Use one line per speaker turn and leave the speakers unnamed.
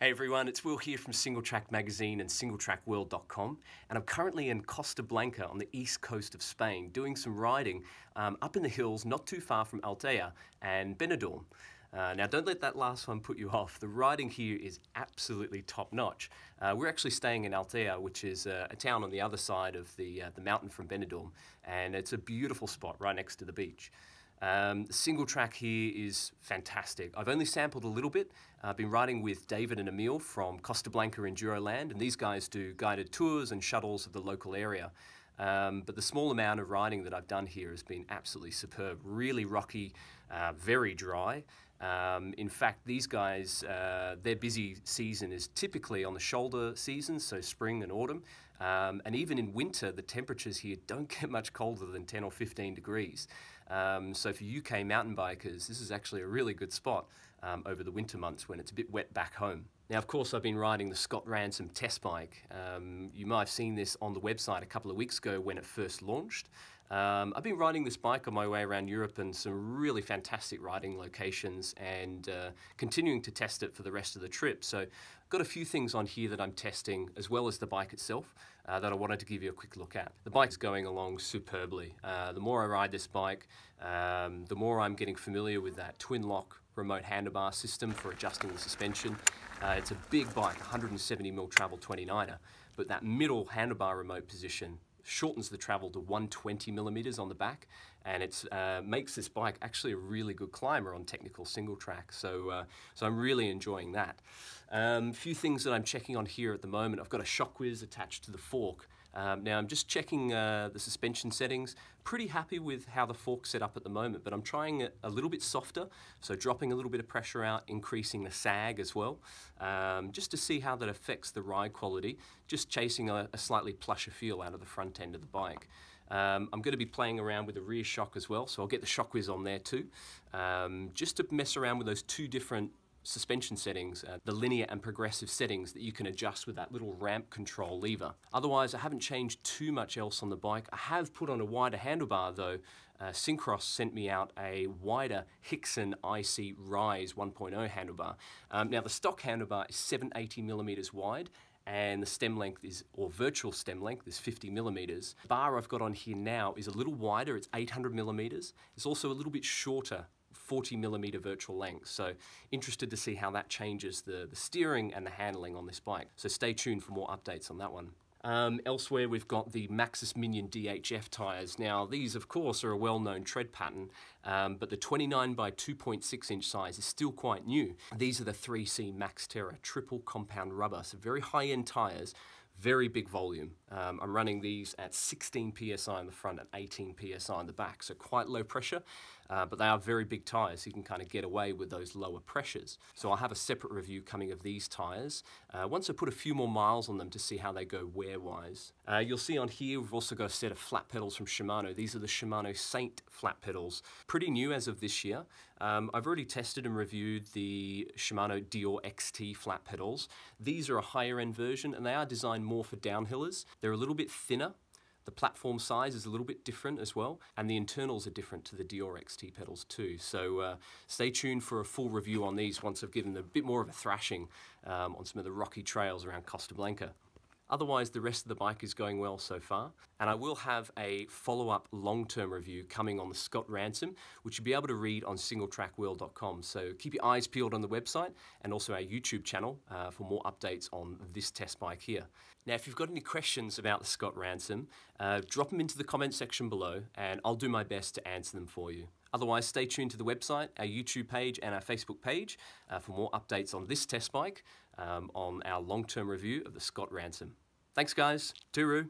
Hey everyone, it's Will here from Singletrack magazine and singletrackworld.com, and I'm currently in Costa Blanca on the east coast of Spain doing some riding up in the hills not too far from Altea and BENIDORM. Now don't let that last one put you off. The riding here is absolutely top notch. We're actually staying in Altea, which is a town on the other side of the mountain from BENIDORM, and it's a beautiful spot right next to the beach. The single track here is fantastic. I've only sampled a little bit. I've been riding with David and Emil from Costa Blanca Enduro Land, and these guys do guided tours and shuttles of the local area. But the small amount of riding that I've done here has been absolutely superb. Really rocky, very dry. In fact, these guys, their busy season is typically on the shoulder seasons, so spring and autumn. And even in winter, the temperatures here don't get much colder than 10 or 15 degrees. So for UK mountain bikers, this is actually a really good spot over the winter months when it's a bit wet back home. Now, of course, I've been riding the Scott Ransom test bike. You might have seen this on the website a couple of weeks ago when it first launched. I've been riding this bike on my way around Europe and some really fantastic riding locations and continuing to test it for the rest of the trip. So I've got a few things on here that I'm testing as well as the bike itself that I wanted to give you a quick look at. The bike's going along superbly. The more I ride this bike, the more I'm getting familiar with that TWINLOC remote handlebar system for adjusting the suspension. It's a big bike, 170mm travel 29er, but that middle handlebar remote position shortens the travel to 120mm on the back, and it makes this bike actually a really good climber on technical single track. So I'm really enjoying that. A few things that I'm checking on here at the moment. I've got a shock whiz attached to the fork. Now I'm just checking the suspension settings. Pretty happy with how the fork's set up at the moment, but I'm trying it a little bit softer, so dropping a little bit of pressure out, increasing the sag as well, just to see how that affects the ride quality, just chasing a slightly plusher feel out of the front end of the bike. I'm going to be playing around with the rear shock as well, so I'll get the shock whiz on there too, just to mess around with those two different suspension settings, the linear and progressive settings that you can adjust with that little ramp control lever. Otherwise, I haven't changed too much else on the bike. I have put on a wider handlebar though. Syncross sent me out a wider Hickson IC Rise 1.0 handlebar. Now the stock handlebar is 780mm wide, and the stem length is, or virtual stem length, is 50mm. The bar I've got on here now is a little wider, it's 800mm. It's also a little bit shorter, 40mm virtual length. So interested to see how that changes the steering and the handling on this bike. So stay tuned for more updates on that one. Elsewhere, we've got the Maxxis Minion DHF tyres. Now, these, of course, are a well-known tread pattern, but the 29 by 2.6 inch size is still quite new. These are the 3C Max Terra triple compound rubber, so very high-end tyres, very big volume. I'm running these at 16 psi on the front and 18 psi on the back, so quite low pressure, but they are very big tyres, so you can kind of get away with those lower pressures. So I'll have a separate review coming of these tyres once I put a few more miles on them to see how they go wear-wise. You'll see on here we've also got a set of flat pedals from Shimano. These are the Shimano Saint flat pedals, pretty new as of this year. I've already tested and reviewed the Shimano Dior XT flat pedals. These are a higher end version and they are designed more for downhillers. They're a little bit thinner. The platform size is a little bit different as well, and the internals are different to the Dior XT pedals too. So stay tuned for a full review on these once I've given them a bit more of a thrashing on some of the rocky trails around Costa Blanca. Otherwise, the rest of the bike is going well so far, and I will have a follow-up long-term review coming on the Scott Ransom, which you'll be able to read on singletrackworld.com. So keep your eyes peeled on the website and also our YouTube channel for more updates on this test bike here. Now, if you've got any questions about the Scott Ransom, drop them into the comment section below, and I'll do my best to answer them for you. Otherwise, stay tuned to the website, our YouTube page and our Facebook page for more updates on this test bike on our long-term review of the Scott Ransom. Thanks guys, Tooroo.